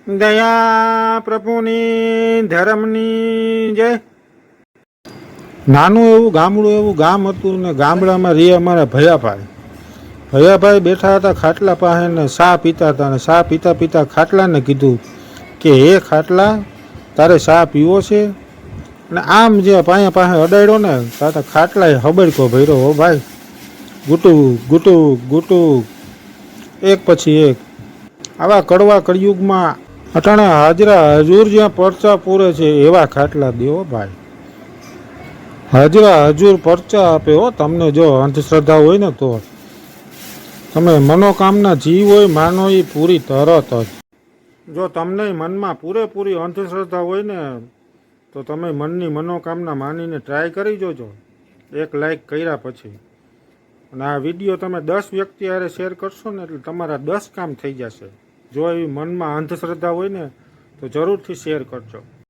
દયા પ્રભુની ધર્મની જય. નાનું એવું ગામ હતું ને ગામડામાં રહે અમારા ભૈયાભાઈ બેઠા હતા ખાટલા પાસે ને ચા પીતા હતા ને ચા પીતા પીતા ખાટલાને કીધું કે હે ખાટલા તારે ચા પીવો છે? અને આમ જે પાસે અડાડ્યો ને તાતા ખાટલાએ હબડકો ભર્યો. હો ભાઈ, ગુટુક ગુટુક ગુટુક, એક પછી એક. આવા કડવા કળિયુગમાં અટાણે હાજરા હજુર જ્યાં પરચા પૂરે છે એવા ખાટલા દેવો ભાઈ. હાજરા હજુર પરચા આપે હો તમને. જો અંધશ્રદ્ધા હોય ને તો તમે મનોકામના જીવ હોય માનો એ પૂરી તરત જ. જો તમને મનમાં પૂરેપૂરી અંધશ્રદ્ધા હોય ને તો તમે મનની મનોકામના માનીને ટ્રાય કરી જોજો, એક લાઈક કર્યા પછી. અને આ વિડીયો તમે 10 વ્યક્તિ હારે શેર કરશો ને એટલે તમારા 10 કામ થઈ જશે. જો એવી મનમાં અંધશ્રદ્ધા હોય ને તો જરૂરથી શેર કરજો.